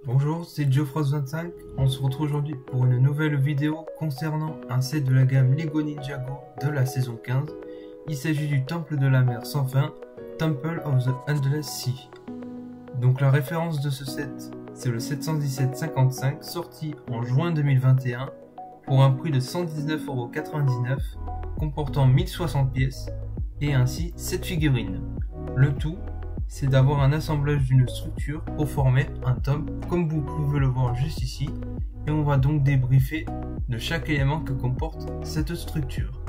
Bonjour, c'est Geofrost25. On se retrouve aujourd'hui pour une nouvelle vidéo concernant un set de la gamme Lego Ninjago de la saison 15. Il s'agit du Temple de la mer sans fin, Temple of the Endless Sea. Donc la référence de ce set, c'est le 717-55, sorti en juin 2021 pour un prix de 119,99 €, comportant 1060 pièces et ainsi 7 figurines. Le tout, c'est d'avoir un assemblage d'une structure pour former un tome, comme vous pouvez le voir juste ici, et on va donc débriefer de chaque élément que comporte cette structure.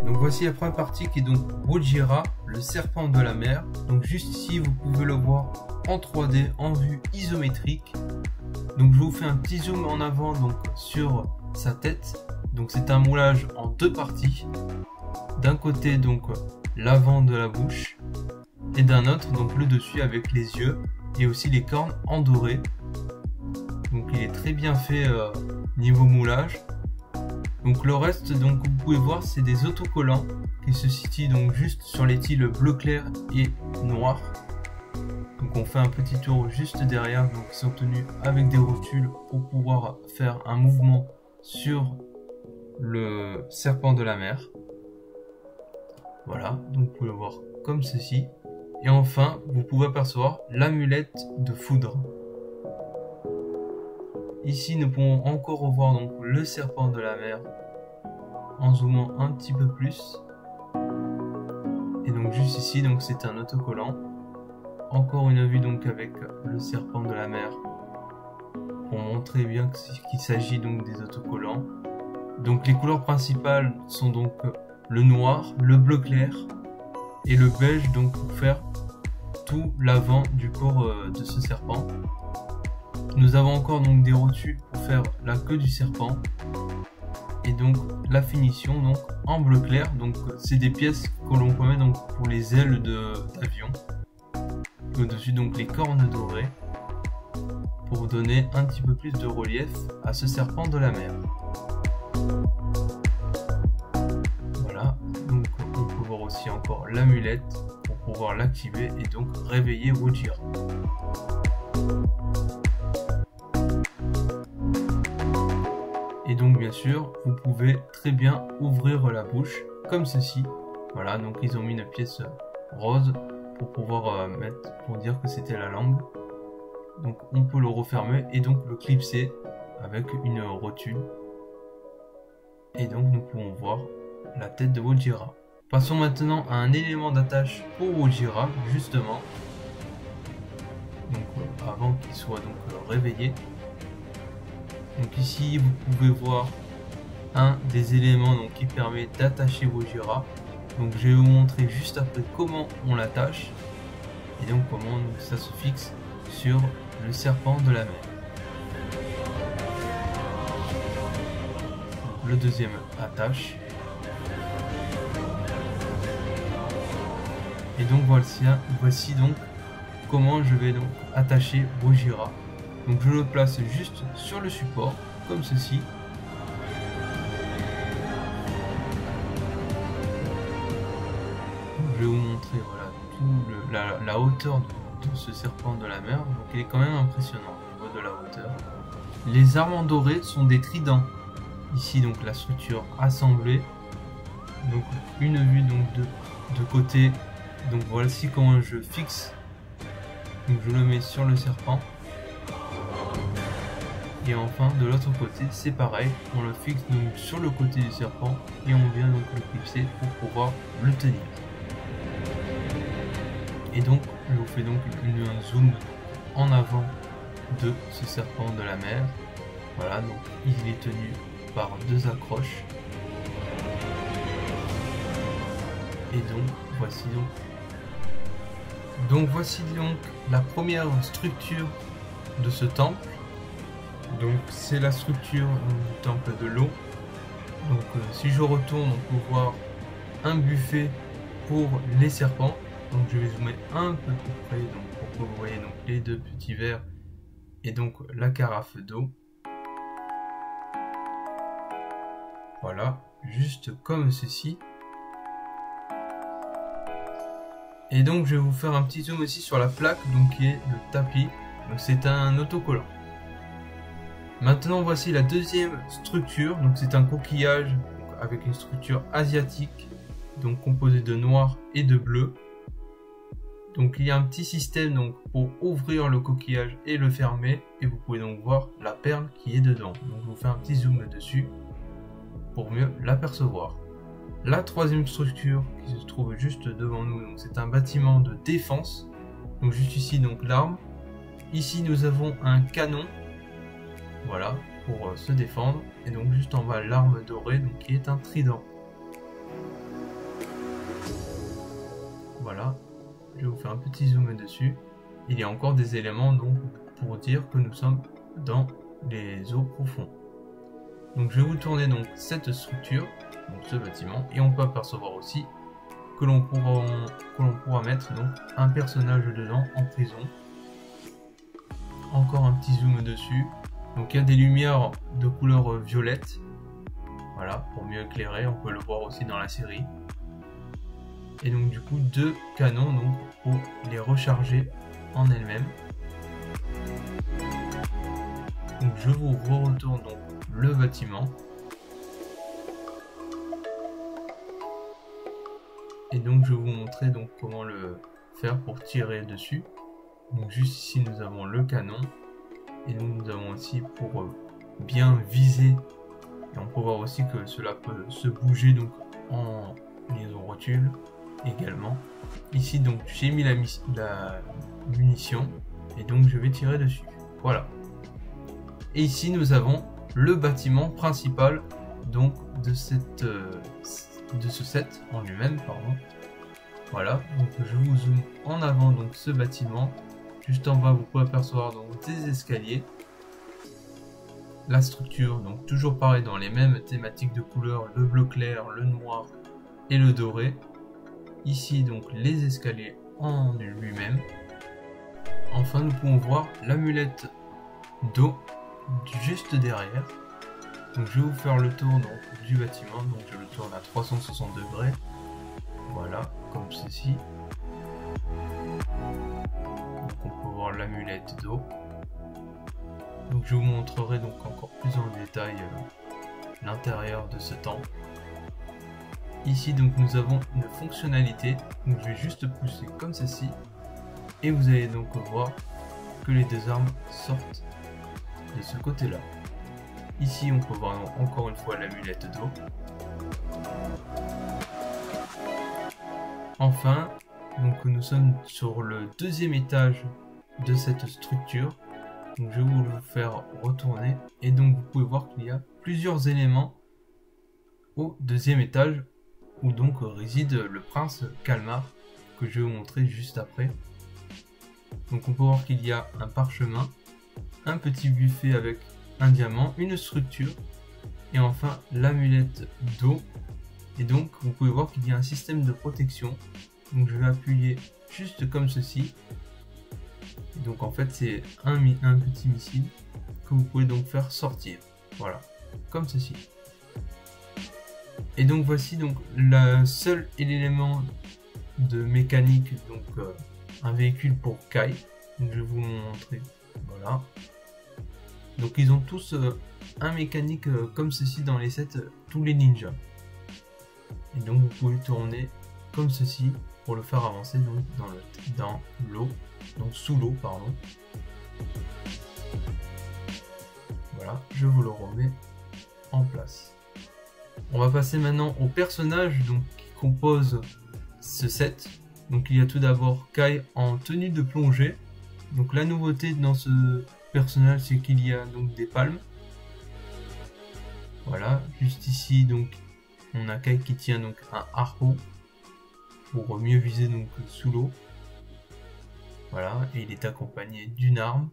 Donc voici la première partie qui est donc Wojira, le serpent de la mer. Donc juste ici, vous pouvez le voir en 3D, en vue isométrique. Donc je vous fais un petit zoom en avant donc sur sa tête. Donc c'est un moulage en deux parties. D'un côté donc l'avant de la bouche et d'un autre donc le dessus avec les yeux et aussi les cornes en doré. Donc il est très bien fait niveau moulage. Donc le reste, donc vous pouvez voir, c'est des autocollants qui se situent donc juste sur les tiles bleu clair et noir. Donc on fait un petit tour juste derrière, donc ils sont tenus avec des rotules pour pouvoir faire un mouvement sur le serpent de la mer. Voilà, donc vous pouvez le voir comme ceci. Et enfin, vous pouvez apercevoir l'amulette de foudre. Ici, nous pouvons encore revoir donc le serpent de la mer en zoomant un petit peu plus. Et donc juste ici, donc c'est un autocollant. Encore une vue donc avec le serpent de la mer pour montrer bien qu'il s'agit donc des autocollants. Donc les couleurs principales sont donc le noir, le bleu clair et le beige donc pour faire tout l'avant du corps de ce serpent. Nous avons encore donc des rotules pour faire la queue du serpent et donc la finition donc en bleu clair. Donc c'est des pièces que l'on peut mettre donc pour les ailes d'avion. Au-dessus donc les cornes dorées pour donner un petit peu plus de relief à ce serpent de la mer. Voilà, donc on peut voir aussi encore l'amulette pour pouvoir l'activer et donc réveiller Wojira. Et donc bien sûr, vous pouvez très bien ouvrir la bouche comme ceci. Voilà, donc ils ont mis une pièce rose pour pouvoir mettre, pour dire que c'était la langue. Donc on peut le refermer et donc le clipser avec une rotule. Et donc nous pouvons voir la tête de Wojira. Passons maintenant à un élément d'attache pour Wojira, justement. Donc avant qu'il soit donc réveillé. Donc ici vous pouvez voir un des éléments donc, qui permet d'attacher Wojira. Donc je vais vous montrer juste après comment on l'attache et donc comment ça se fixe sur le serpent de la mer. Donc, le deuxième attache. Et donc voici donc comment je vais donc attacher Wojira. Donc je le place juste sur le support, comme ceci. Donc, je vais vous montrer voilà, la hauteur de ce serpent de la mer. Donc il est quand même impressionnant au niveau de la hauteur. Les armes dorées sont des tridents. Ici donc la structure assemblée. Donc une vue donc de côté. Donc voici comment je fixe. Donc je le mets sur le serpent. Et enfin de l'autre côté c'est pareil, on le fixe donc sur le côté du serpent et on vient donc le clipser pour pouvoir le tenir. Et donc je vous fais donc un zoom en avant de ce serpent de la mer. Voilà, donc il est tenu par deux accroches. Et donc voici donc la première structure de ce temple. Donc c'est la structure du temple de l'eau. Donc si je retourne, on peut voir un buffet pour les serpents. Donc je vais zoomer un peu plus près donc, pour que vous voyez donc, les deux petits verres et donc la carafe d'eau. Voilà, juste comme ceci. Et donc je vais vous faire un petit zoom aussi sur la plaque, donc qui est le tapis. Donc c'est un autocollant. Maintenant voici la deuxième structure. Donc c'est un coquillage donc, avec une structure asiatique, donc composée de noir et de bleu. Donc il y a un petit système donc pour ouvrir le coquillage et le fermer, et vous pouvez donc voir la perle qui est dedans. Donc je vous fais un petit zoom dessus pour mieux l'apercevoir. La troisième structure qui se trouve juste devant nous, donc c'est un bâtiment de défense. Donc juste ici donc l'arme. Ici nous avons un canon, voilà, pour se défendre, et donc juste en bas l'arme dorée donc qui est un trident. Voilà. Je vais vous faire un petit zoom dessus. Il y a encore des éléments donc pour dire que nous sommes dans les eaux profondes. Donc je vais vous tourner donc cette structure, donc ce bâtiment, et on peut apercevoir aussi que l'on pourra mettre donc un personnage dedans en prison. Encore un petit zoom dessus. Donc il y a des lumières de couleur violette. Voilà, pour mieux éclairer, on peut le voir aussi dans la série. Et donc du coup 2 canons donc pour les recharger en elles-mêmes. Donc je vous retourne donc le bâtiment. Et donc je vais vous montrer donc comment le faire pour tirer dessus. Donc juste ici nous avons le canon. Et nous avons aussi pour bien viser. Et on peut voir aussi que cela peut se bouger donc en liaison rotule également. Ici donc j'ai mis la munition et donc je vais tirer dessus. Voilà. Et ici nous avons le bâtiment principal donc de ce set en lui-même, pardon. Voilà, donc je vous zoome en avant donc ce bâtiment. Juste en bas vous pouvez apercevoir donc des escaliers. La structure donc toujours pareil dans les mêmes thématiques de couleurs, le bleu clair, le noir et le doré. Ici donc les escaliers en lui-même. Enfin nous pouvons voir l'amulette d'eau juste derrière. Donc je vais vous faire le tour donc, du bâtiment. Donc je le tourne à 360 degrés. Voilà, comme ceci. Donc on peut voir l'amulette d'eau. Donc je vous montrerai donc encore plus en détail l'intérieur de ce temple. Ici donc nous avons une fonctionnalité. Donc je vais juste pousser comme ceci. Et vous allez donc voir que les deux armes sortent de ce côté là. Ici on peut voir encore une fois l'amulette d'eau. Enfin, donc nous sommes sur le deuxième étage de cette structure. Donc je vais vous le faire retourner. Et donc vous pouvez voir qu'il y a plusieurs éléments au deuxième étage où donc réside le prince Kalmar que je vais vous montrer juste après. Donc on peut voir qu'il y a un parchemin, un petit buffet avec un diamant, une structure et enfin l'amulette d'eau. Et donc vous pouvez voir qu'il y a un système de protection. Donc je vais appuyer juste comme ceci. Et donc en fait c'est un petit missile que vous pouvez donc faire sortir. Voilà, comme ceci. Et donc voici donc le seul élément de mécanique, donc un véhicule pour Kai. Donc je vais vous montrer. Voilà. Donc ils ont tous un mécanique comme ceci dans les sets, tous les ninjas. Et donc vous pouvez tourner comme ceci pour le faire avancer donc dans l'eau, donc sous l'eau pardon. Voilà, je vous le remets en place. On va passer maintenant aux personnages donc qui composent ce set. Donc il y a tout d'abord Kai en tenue de plongée. Donc la nouveauté dans ce personnage c'est qu'il y a donc des palmes. Voilà, juste ici donc on a Kai qui tient donc un harpon pour mieux viser donc sous l'eau. Voilà, et il est accompagné d'une arme.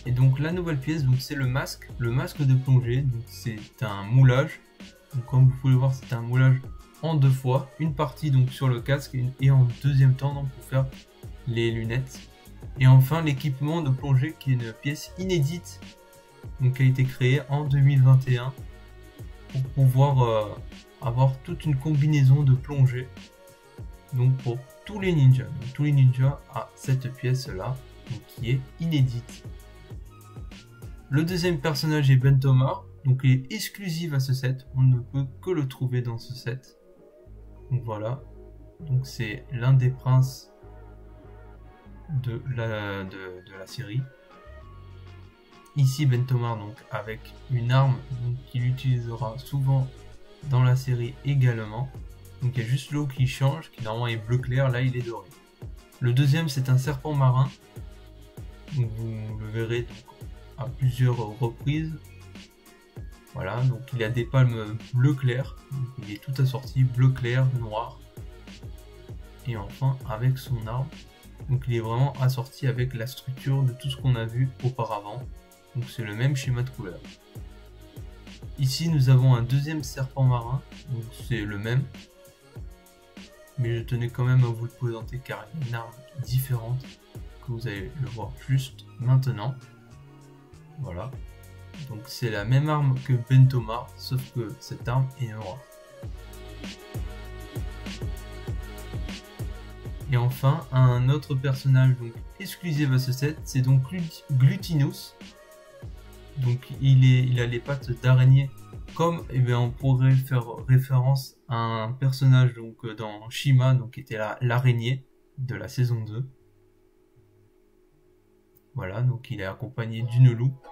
Et donc la nouvelle pièce, donc c'est le masque de plongée. Donc c'est un moulage. Donc comme vous pouvez voir, c'est un moulage en deux fois, une partie donc sur le casque et en deuxième temps donc pour faire les lunettes. Et enfin l'équipement de plongée qui est une pièce inédite donc qui a été créée en 2021 pour pouvoir avoir toute une combinaison de plongée. Donc pour tous les ninjas. Donc tous les ninjas à cette pièce là, qui est inédite. Le deuxième personnage est Bentomar, donc il est exclusif à ce set. On ne peut que le trouver dans ce set. Donc voilà. Donc c'est l'un des princes de la série. Ici Bentomar donc avec une arme qu'il utilisera souvent dans la série également. Donc il y a juste l'eau qui change, qui normalement est bleu clair, là il est doré. Le deuxième c'est un serpent marin. Donc vous le verrez donc, à plusieurs reprises. Voilà, donc il a des palmes bleu clair. Donc, il est tout assorti bleu clair, noir. Et enfin avec son arme. Donc il est vraiment assorti avec la structure de tout ce qu'on a vu auparavant. Donc c'est le même schéma de couleur. Ici nous avons un deuxième serpent marin. Donc c'est le même. Mais je tenais quand même à vous le présenter car il y a une arme différente que vous allez le voir juste maintenant. Voilà. Donc c'est la même arme que Bentomar, sauf que cette arme est noire. Et enfin, un autre personnage donc exclusif à ce set, c'est donc Glutinous. Donc il a les pattes d'araignée. Comme on pourrait faire référence à un personnage donc dans Shima, donc qui était l'araignée de la saison 2. Voilà, donc il est accompagné d'une loupe.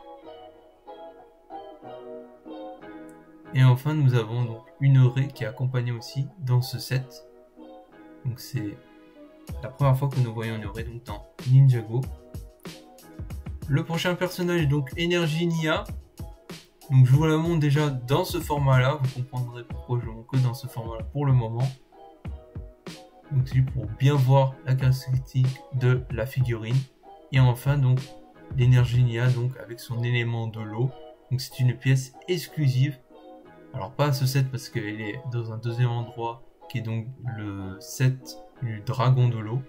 Et enfin nous avons donc une raie qui est accompagnée aussi dans ce set. Donc c'est la première fois que nous voyons une raie donc dans Ninjago. Le prochain personnage est donc Energy Nya. Donc je vous la montre déjà dans ce format là, vous comprendrez pourquoi je montre que dans ce format là pour le moment. Donc c'est pour bien voir la caractéristique de la figurine. Et enfin donc l'Energy Nya donc avec son élément de l'eau. Donc c'est une pièce exclusive. Alors pas ce set parce qu'elle est dans un deuxième endroit qui est donc le set du dragon de l'eau.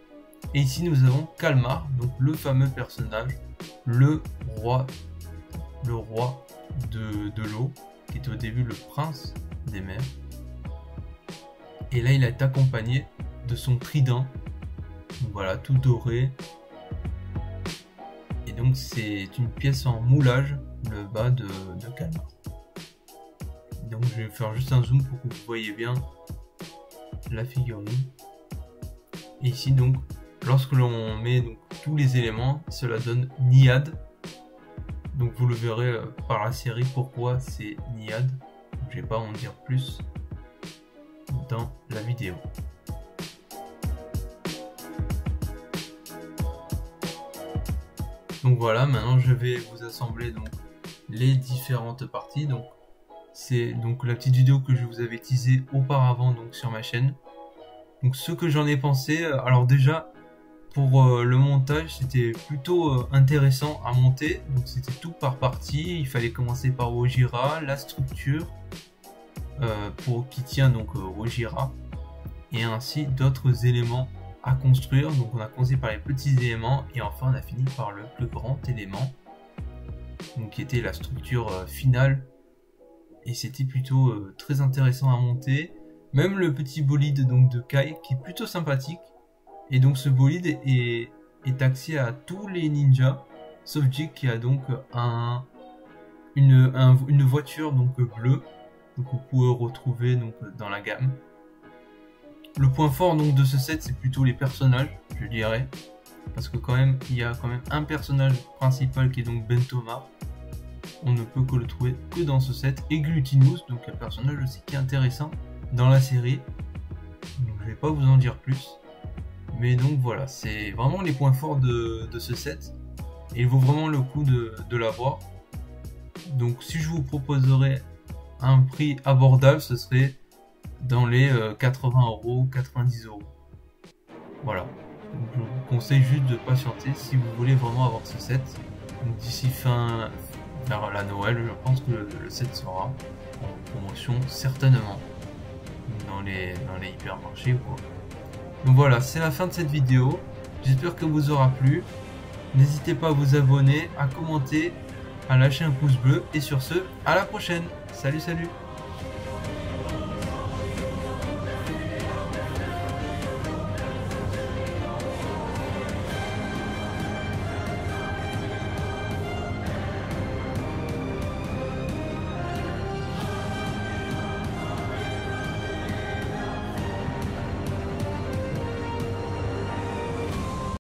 Et ici nous avons Kalmar, donc le fameux personnage, le roi de l'eau, qui est au début le prince des mers. Et là il est accompagné de son trident, donc voilà, tout doré. Et donc c'est une pièce en moulage, le bas de Kalmar. Donc je vais faire juste un zoom pour que vous voyez bien la figurine. Et ici donc lorsque l'on met donc tous les éléments, cela donne Niad. Donc vous le verrez par la série pourquoi c'est Niad. Je vais pas en dire plus dans la vidéo. Donc voilà, maintenant je vais vous assembler donc les différentes parties. Donc c'est donc la petite vidéo que je vous avais teasée auparavant donc sur ma chaîne. Donc ce que j'en ai pensé, alors déjà pour le montage c'était plutôt intéressant à monter. Donc c'était tout par partie, il fallait commencer par Ojira, la structure qui tient donc Ojira et ainsi d'autres éléments à construire. Donc on a commencé par les petits éléments et enfin on a fini par le plus grand élément, donc qui était la structure finale. Et c'était plutôt très intéressant à monter. Même le petit bolide donc de Kai qui est plutôt sympathique. Et donc ce bolide est accès à tous les ninjas, sauf Jake qui a donc une voiture donc bleue, donc vous pouvez retrouver donc dans la gamme. Le point fort donc de ce set c'est plutôt les personnages, je dirais, parce que quand même il y a quand même un personnage principal qui est donc Bentomar. On ne peut que le trouver que dans ce set, et Glutinous, donc un personnage aussi qui est intéressant dans la série. Donc, je vais pas vous en dire plus, mais donc voilà, c'est vraiment les points forts de ce set et il vaut vraiment le coup de l'avoir. Donc si je vous proposerais un prix abordable, ce serait dans les 80 €, 90 €. Voilà, donc, je vous conseille juste de patienter si vous voulez vraiment avoir ce set. D'ici vers la Noël, je pense que le set sera en promotion certainement dans les hypermarchés ou quoi. Donc voilà, c'est la fin de cette vidéo. J'espère que vous aura plu. N'hésitez pas à vous abonner, à commenter, à lâcher un pouce bleu et sur ce, à la prochaine. Salut, salut.